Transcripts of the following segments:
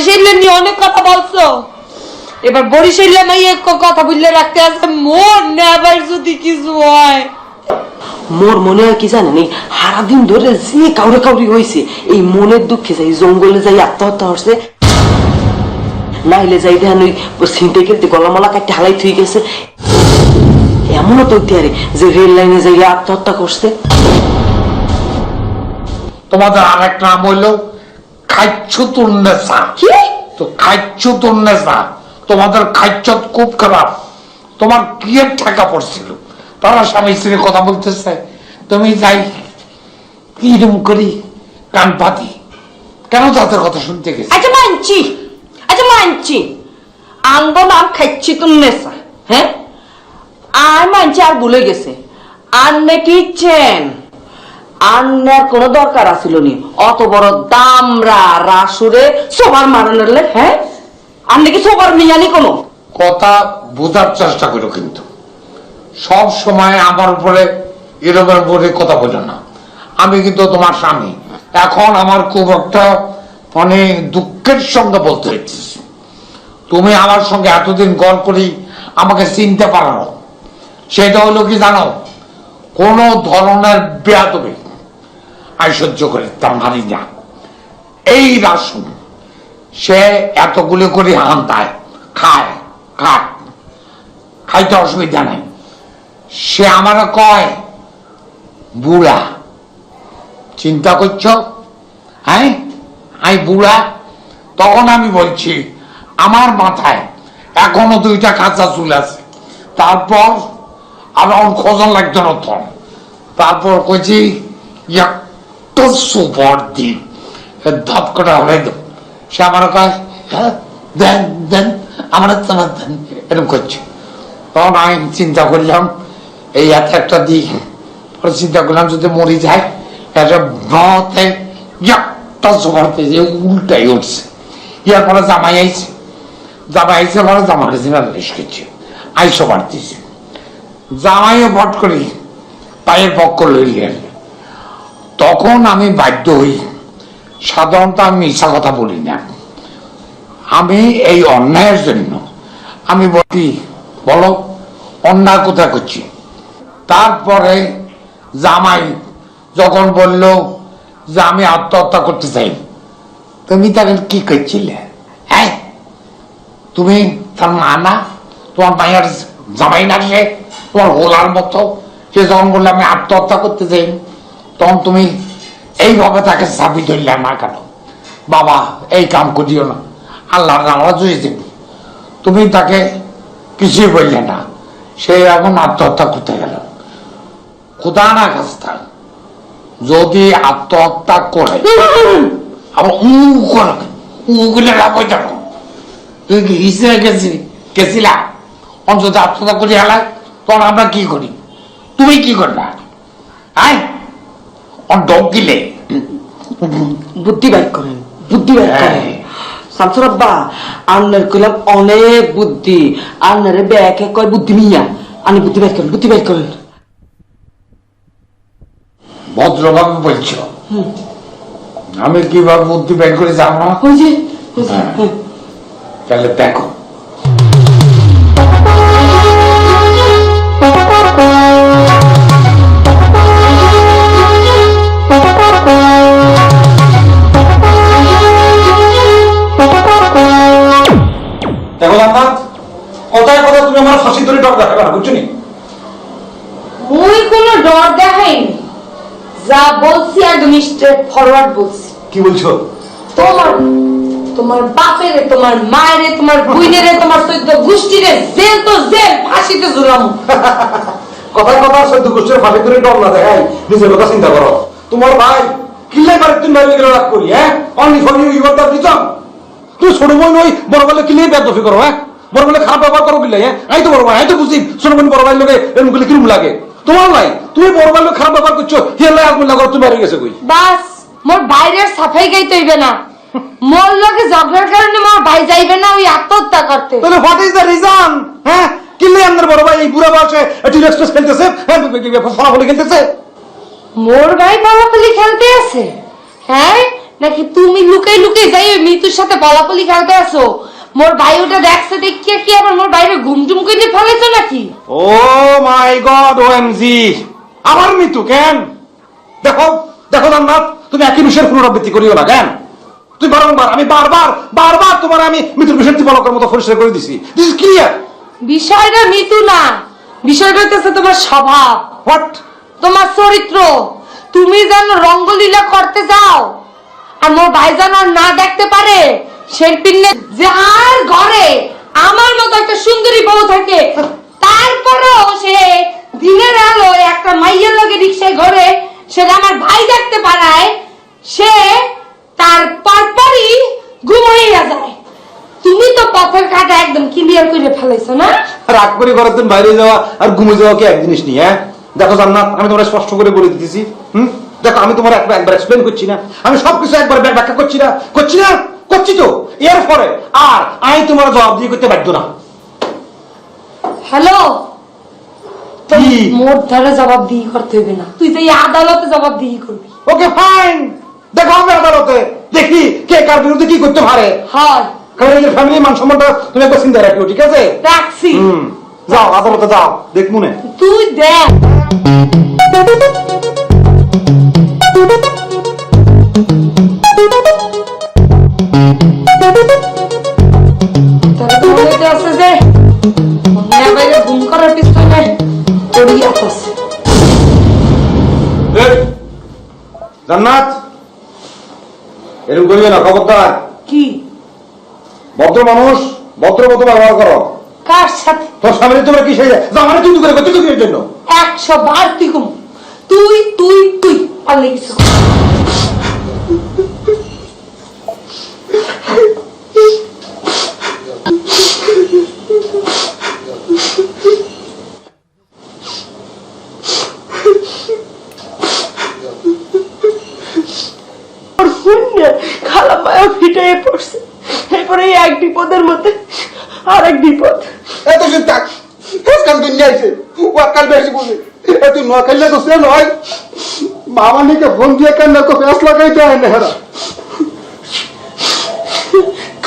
বরিশালে নিয়ে অনেক কথা বলছো, এবার বরিশালে নাই এক কথা বললে রাখতে আছে মোর নেবার যদি কিছু হয়। মোর মনে হয় কি জানেন, এই সারাদিন ধরে যে কাউরে কাউরি হয়েছে এই মনের দুঃখে যাই জঙ্গলে যাই আত্মহত্যা হচ্ছে, নাইলে যাই দেখেন ওই ছিনতে খেলতে গলামালা কাটতে হালাই থুই গেছে, এমনও তো ইতিহারে যে রেল লাইনে যাই আত্মহত্যা করছে। তোমাদের আর এক নাম হইল খাইচ্ছুতুন্নেসা। কি তো খাইচ্ছুতুন্নেসা, তোমাদের খাইচ্ছত খুব খারাপ। তোমার কি এর ঠেকা পড়ছিল, তারা স্বামী স্ত্রী কথা বলতেছে, তুমি যাই কিরম করি কান পাতি, কেন তাদের কথা শুনতে গেছি? আচ্ছা মানছি আঙ্গো নাম খাচ্ছি তুমি নেশা, হ্যাঁ আর মানছি আর ভুলে গেছে। আর নাকি ইচ্ছেন আন্নার কোনো দরকার আছিল নি অত বড় দামরা রাসুরে সবার মারানোর, হ্যাঁ আর নাকি সবার মিয়ানি কোনো কথা বোঝার চেষ্টা করো, কিন্তু সব সময় আমার উপরে এরকম করে কথা বলো না। আমি কিন্তু তোমার স্বামী, এখন আমার খুব একটা মানে দুঃখের সঙ্গে বলতে হচ্ছে, তুমি আমার সঙ্গে এতদিন গল্প করি আমাকে চিনতে পারো, সেটা হলো কি জানো, কোন ধরনের বেয়াদবি আমি সহ্য করি তা মানি না। এই রাসুন সে এতগুলো করে হান দেয়, খায় খায়, খাইতে অসুবিধা নাই, সে আমার কয় বুড়া। চিন্তা করছ, হ্যাঁ আমি বুড়া? তখন আমি বলছি আমার মাথায় এখনো 2টা কাঁচা চুল আছে, তারপর আর খোঁজন লাগতো না তখন। তারপর কইছি একটা সুপার দিন ধাপ কটা হয়ে দেব, সে আমার কয় দেন দেন আমার দেন, এরকম করছে। তখন আমি চিন্তা করলাম এই এত একটা দিই, পরে চিন্তা করলাম যদি মরি যায় একটা বাঁতে একটা সুপারতে যে উল্টাই উঠছে। ইয়ার পরে জামাই আইছে পরে জামাই জিনিস করছে, আইসো বাড়তেছে, জামাইও ভট করি পায়ের পক্ষ লইলেন। তখন আমি বাধ্য হই, সাধারণত আমি মিশা কথা বলি না, আমি এই অন্যায়ের জন্য আমি বলি বলো অন্যায় কোথায় করছি। তারপরে জামাই যখন বলল যে আমি আত্মহত্যা করতে চাই, তুমি তাকে কি করছিলে? হ্যাঁ তুমি তার মা না, তোমার মায়ের জামাই না, সে তোমার হোলার মতো, সে যখন বললো আমি আত্মহত্যা করতে চাই, তখন তুমি এইভাবে তাকে চাবি ধরলে না কেন? বাবা এই কাম করিও না, আল্লাহর নামাজ হয়ে যাবে। তুমি তাকে কিছুই বললে না, সে এখন আত্মহত্যা করতে গেল। খোদা না খাস্তা যদি আত্মহত্যা করে আবার উগুলে রাখো, দেখো তুই কি হিসেবে গেছিলা অন্তত আত্মহত্যা করে হেলায়, তখন আমরা কি করি? তুমি কি করবা? হ্যাঁ ডকিলে বুদ্ধি বাইর করেন, বুদ্ধি বাইর করেন শামসুর আব্বা। আন্নার কইলাম অনেক বুদ্ধি, আন্নারে ব্যাকে কয় বুদ্ধি মিয়া, আনি বুদ্ধি বাইর করেন, বুদ্ধি বাইর করেন। ভদ্রভাবে বলছো, আমি কিভাবে বুদ্ধি বের করে যাবো না? তাহলে দেখো দেখো জান্নাত, কথায় কথা তুমি আমার ফাঁসি ধরে ডর দেখাবে না, বুঝছো নি? মুই কোনো ডর দেখাইনি, যা বলছি একদম স্ট্রেট ফরওয়ার্ড বলছি। কি বলছো? তোমার বাপেরে, তোমার মায়েরে, তোমার বুইনেরে, তোমার 14 গোষ্ঠীরে জেল তো জেল, ফাঁসিতে ঝুলাম। কথায় কথা 14 গোষ্ঠীর ফাঁসি ধরে ডর না দেখাই, নিজের কথা চিন্তা করো। তোমার ভাই কিল্লাই পারে তুমি বাইরে গেলে রাগ করি, হ্যাঁ only for you you are the reason. তুমি ছোট বোন ওই বড় বলে কিল্লাই বেদফি করো, হ্যাঁ বড় বলে খারাপ ব্যবহার করো কিল্লাই, হ্যাঁ আমি তো বড় ভাই, আমি তো বুঝি ছোট বোন বড় ভাই লোকে এরকম করলে কিরম লাগে। তোমার নাই, তুমি বড় ভাই লোক খারাপ ব্যবহার করছো, হিয়ালাই আজমুল্লাহ করো, তুমি বাইরে গেছে কই? বাস মোর বাইরের সাফাই গাইতে হইবে না, মোর লগে ঝগড়ার কারণে মোর ভাই যাইবে না ওই আত্মহত্যা করতে। তাহলে হোয়াট ইজ দ্য রিজন? হ্যাঁ কিল্লাই আমাদের বড় ভাই এই বুড়া বয়সে টিল এক্সপ্রেস খেলতেছে, ফলাফলি খেলতেছে। মোর ভাই ফলাফলি খেলতে আছে, হ্যাঁ নাকি তুমি লুকাই লুকাই যাই ওই মৃত্যুর সাথে বলাবলি খেলতে আসো? মোর ভাই ওটা দেখছে দেখিয়া কি আবার মোর বাইরে ঘুমটুম করে ফেলেছো নাকি? ও মাই গড, ওএমজি, আমার মৃত্যু কেন? দেখো দেখো জান্নাত, তুমি একই বিষয়ের পুনরাবৃত্তি করিও না কেন? তুই বারংবার, আমি বারবার বারবার তোমার আমি মৃত্যুর বিষয়টি বলকের মতো পরিষ্কার করে দিছি। This is clear. বিষয়টা মৃত্যু না, বিষয়টা হচ্ছে তোমার স্বভাব, হোয়াট? তোমার চরিত্র। তুমি যেন রঙ্গলীলা করতে যাও আর মোর ভাই যেন না দেখতে পারে, শিল্পীনে যার ঘরে আমার মতো একটা সুন্দরী বউ থাকে, তারপরেও সে দিনের আলো একটা মাইয়ের লগে রিক্সায় ঘরে সেটা আমার ভাই দেখতে পারায়, সে তার পরপরই ঘুমাইয়া যায়। তুমি তো পথের কাটা একদম ক্লিয়ার করে ফেলাইছো না? রাগ করে ঘরের দিন বাইরে যাওয়া আর ঘুমে যাওয়া কি এক জিনিস নেই? হ্যাঁ দেখো জান্নাত, আমি তোমার স্পষ্ট করে বলে দিতেছি। দেখো, আমি তোমার একবার এক্সপ্লেন করছি না, আমি সবকিছু একবার ব্যাখ্যা করছি না, করছি তো। এর পরে আর আমি তোমার জবাব দিয়ে করতে বাধ্য না। হ্যালো, কি? মোর ধারে জবাব দিয়ে করতে হবে না, তুই যে আদালতে জবাব দিয়ে করবি। ওকে ফাইন, দেখো আমি আদালতে দেখি কে কার বিরুদ্ধে কি করতে পারে। হয়, কারণ এই ফ্যামিলি মান সম্মানটা তুমি একবার চিন্তা রাখিও, ঠিক আছে? রাখছি। যাও আদালতে যাও, দেখ মনে। তুই দেখ। তার মনেতে আছে যে অন্য বাইরে ঘুম করার পিছনে পড়িয়া আছে। জান্নাত, এরকম করিও না, খবরদার। কি? ভদ্র মানুষ, ভদ্র মতো ব্যবহার করো। কার সাথে? তোর সামনে তোমরা কি সেই জামানে তুই করে করতে কিসের জন্য? 100 বার তুই ঘুম। তুই তুই তুই পারলে কিছু। খালা পায়া ফিটাই পড়ছে, এরপরে এক বিপদের মধ্যে আর এক বিপদ। এত চিন্তা কাল দিন যাইছে, ও কাল বেশি বুঝে। তুই নোয়া খেললে তো সে নয়, মামা নিকে ফোন দিয়ে কেন তো ফেস লাগাইতে হয় না। হেরা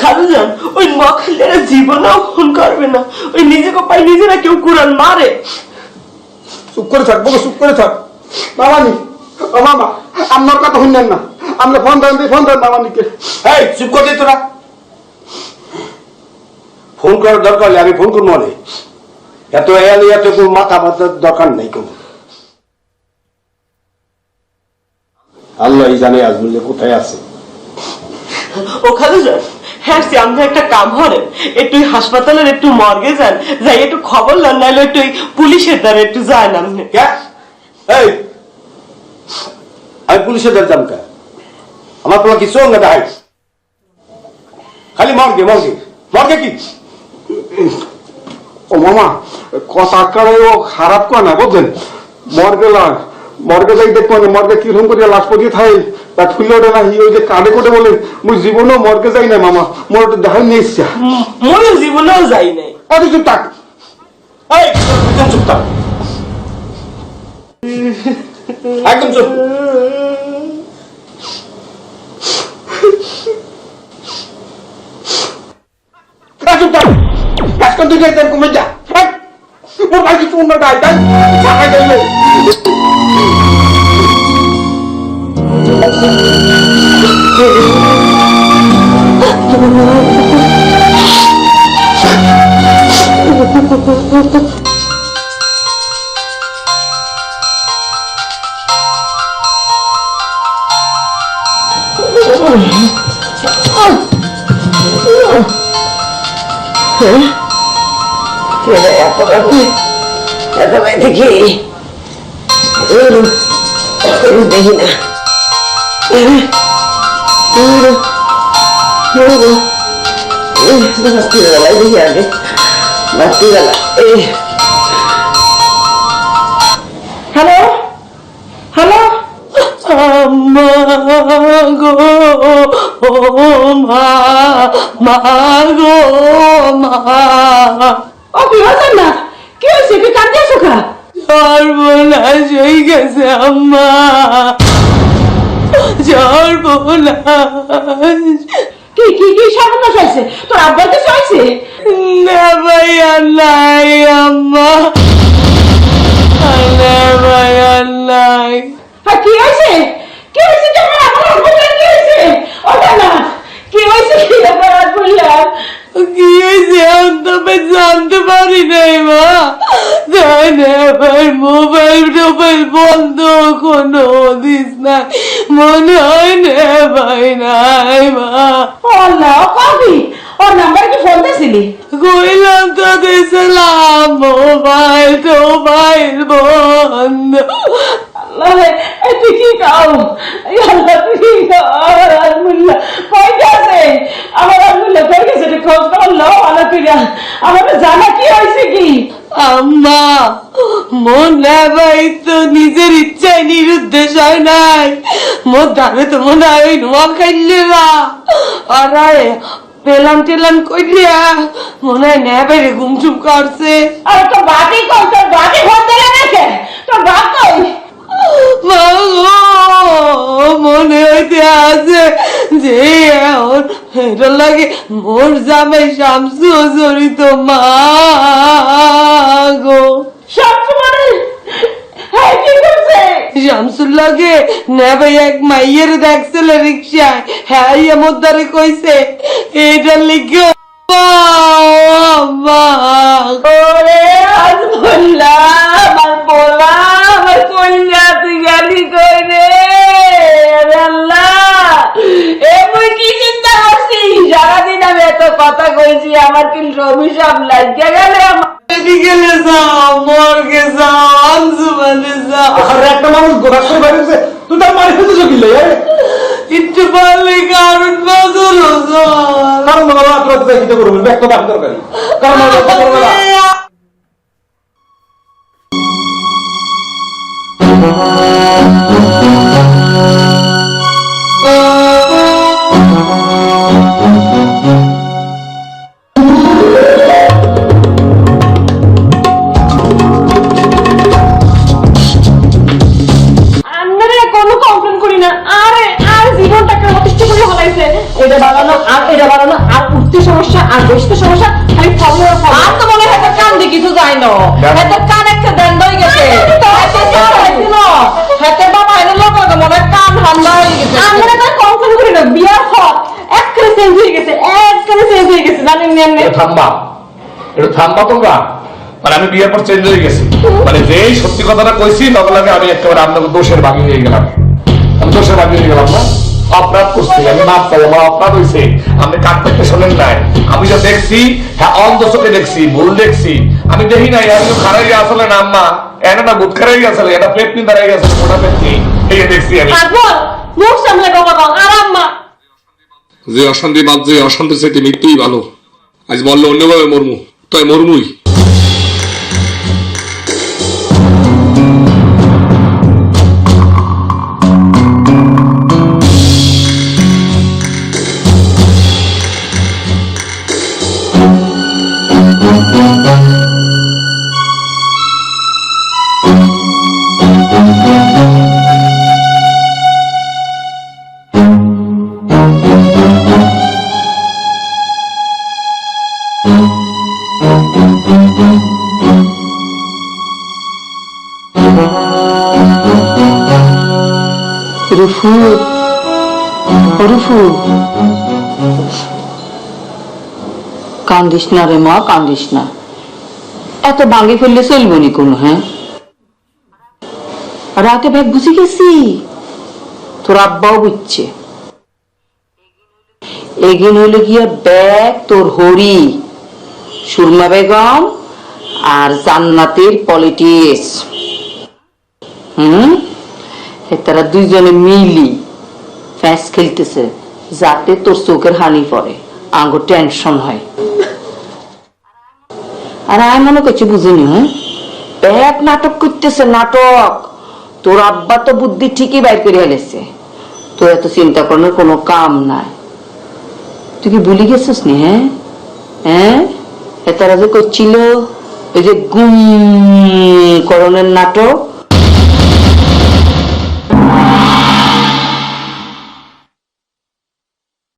খালুজান, ওই মখালেরা জীবনেও ফোন করবে না, ওই নিজেকে পাই নিজেরা কেউ কুড়াল মারে। চুপ করে থাক বলো, চুপ করে থাক। মামানি, ও মামা, আপনার কথা শুনলেন না, আমরা ফোন দেন মামানিকে। এই চুপ করে দিত না, ফোন করার দরকার নেই, আমি ফোন করবো না। এত এলে এত মাথা মাথার দরকার নেই কোনো। আল্লাহ জানে আজমুল্লে কোথায় আছে। ও খালুজান, হ্যাঁ আমরা একটা কাম হরে, একটু হাসপাতালের একটু মর্গে যান, যাই একটু খবর লন, নাইলে একটু পুলিশের দ্বারা একটু যায় না। এই আমি পুলিশের দ্বারা যাম কা? আমার কোনো কিছু না দেখাই, খালি মর্গে মর্গে মর্গে কি? ও মামা, কথা কারে ও খারাপ কয় না বুঝলেন? মর্গে যাই দেখবো না, মর্গে কিরকম করে লাশ পড়িয়ে থাকে তা খুললে ওঠে না। ওই যে কানে কোটে বলে, মুই জীবনেও মর্গে যাই না মামা, মোর ওটা দেখাই নিয়ে ইচ্ছা। মনে জীবনেও যাই নাই। আরে চুপ থাক, এই একদম চুপ থাক, একদম চুপ। চুপ থাক, কাজ করতে গিয়ে কমে যা। ওর ভাই কিছু অন্য গায়ে তাই ছাড়া গেলে দেখি দেখি না, রাত্রিবেলায় দেখি আগে, রাত্রিবেলা। হ্যালো হ্যালো, মা গো মা, মা গো মা। ও কি হয়েছে না? কি হয়েছে? কি কাঁদতেছো কা? সর্বনাশ হয়ে গেছে আম্মা, সর্বনাশ। কি কি কি সর্বনাশ হয়েছে? তোর আব্বার কিছু হয়েছে? না ভাইয়া নাই আম্মা, না ভাইয়া নাই। হ্যাঁ কি হয়েছে? কি হয়েছে? তোমার আমার আব্বার কি হয়েছে? ওটা না কি হয়েছে? কি ব্যাপার বললাম? কি হয়েছে আমি তবে জানতে পারি নাই মা। তাই না ভাই, মোবাইল টোবাইল বন্ধ, কোনো দিস না, মনে হয় না ভাই নাই মা। আল্লাহ কবি ওর নাম্বার কি ফোন দিছিলি? কইলাম তো দিয়েছিলাম, মোবাইল টোবাইল বন্ধ। আল্লাহ তুই কি খাও? আল্লাহ তুই কি খাও? আমার আলমুল্লাহ কই গেছে? আমার আলমুল্লাহ কই গেছে? তুই খোঁজ করলো ভালো করিয়া, আমার জানা কি হয়েছে কি? আম্মা, মনে ভাই তো নিজের ইচ্ছায় নিরুদ্দেশ হয় নাই, মোর দামে তো মনে হয় ওই নোয়া খাইলে না, আর পেলাম টেলাম কইলিয়া মনে হয় নে বাইরে ঘুমচুম করছে। আর তোর বাপি কই? তোর বাপি ফোন দিলে নাকি? তোর বাপ কই? মা গো, মনে হইতে আছে যে এটার লাগে মোর জামাই শামসু জড়িত। মা গো, শামসু মানে হ্যাঁ কি করছে? শামসুর লাগে নেবে এক মাইয়ের দেখছিল রিক্সায়, হ্যাঁ আমার দ্বারে কইছে এটার লিখে। ওরে আজমুল্লাহ, আমার পোলা, আমার কন্যা, তুই গেলি কই রে? আরে আল্লাহ, এ মুই কি চিন্তা করছি? সারাদিন আমি এত কথা কইছি, আমার কি অভিশাপ লাগিয়ে গেলে? মেডিকেলে যাও, মর্গে যাও, আঞ্জুমানে যাও, আর একটা মানুষ গোড়া করে বাইরেছে, তুই তার মারি ফেলতেছ কি লাই? একটু পারলে কারণ বদল কারণ বাবা আপনার দেখতে করবেন ব্যাগ তো ডাক্তার করি কারণ কোনো কমপ্লেন করি না, আরে আর জীবনটাকে অতিষ্ঠ করে হলাইছে। এটা বাড়ানো আর এটা বাড়ানো, আর উঠতে সমস্যা আর বসতে সমস্যা, খালি ফলে আর তো মনে হয় কান দিয়ে কিছু যায় না, হাতের কান একটা দ্বন্দ্ব হয়ে গেছে, হাতের বাবা এনে লোক মনে হয় কান হামলা হয়ে গেছে। আমরা তার কমপ্লেন করি না, বিয়ার পর একবারে চেঞ্জ হয়ে গেছে, একবারে চেঞ্জ হয়ে গেছে, জানেন না? থাম্বা, একটু থাম্বা তোমরা। মানে আমি বিয়ের পর চেঞ্জ হয়ে গেছি, মানে যেই সত্যি কথাটা কইছি লগে লগে আমি একেবারে আপনাকে দোষের ভাগি হয়ে গেলাম। আমি দোষের ভাগি হয়ে গেলাম না, অপরাধ করছি, আমি মাপ চাই, আমার অপরাধ হয়েছে। আপনি কান থেকে শোনেন নাই, আমি যা দেখছি হ্যাঁ অন্ধ চোখে দেখছি, ভুল দেখছি, আমি দেখি নাই। আমি তো খারাই আসলে না আম্মা, এটা না বুধ খারাই আসলে, এটা পেট নিয়ে দাঁড়াই গেছে, ওটা পেট নিয়ে এই দেখছি আমি। মুখ সামলে বাবা আরাম মা। যে অশান্তি বাদ, যে অশান্তি চাইতে মৃত্যুই ভালো। আজ বললে অন্যভাবে মরমু, তাই মরমুই। রুফু, রুফু, কান্দিস না রে মা, কান্দিস না, এত ভাঙে ফেললে চলবো নি কোনো? হ্যাঁ, রাতে ব্যাগ বুঝে গেছি, তোর আব্বাও বুঝছে। এগিন হইলে গিয়া ব্যাগ তোর হরি, সুরমা বেগম আর জান্নাতের পলিটিক্স। তারা দুইজনে মিলি ফ্যাস খেলতেছে যাতে তোর চোখের হানি পড়ে, আঙ্গুর টেনশন হয়। আর আমি মনে করছি বুঝিনি, হ্যাঁ এক নাটক করতেছে, নাটক। তোর আব্বা তো বুদ্ধি ঠিকই বাইর করে ফেলেছে, তোর এত চিন্তা করার কোনো কাম নাই। তুই কি ভুলে গেছিস নি? হ্যাঁ হ্যাঁ, তারা যে করছিল ওই যে গুম করণের নাটক,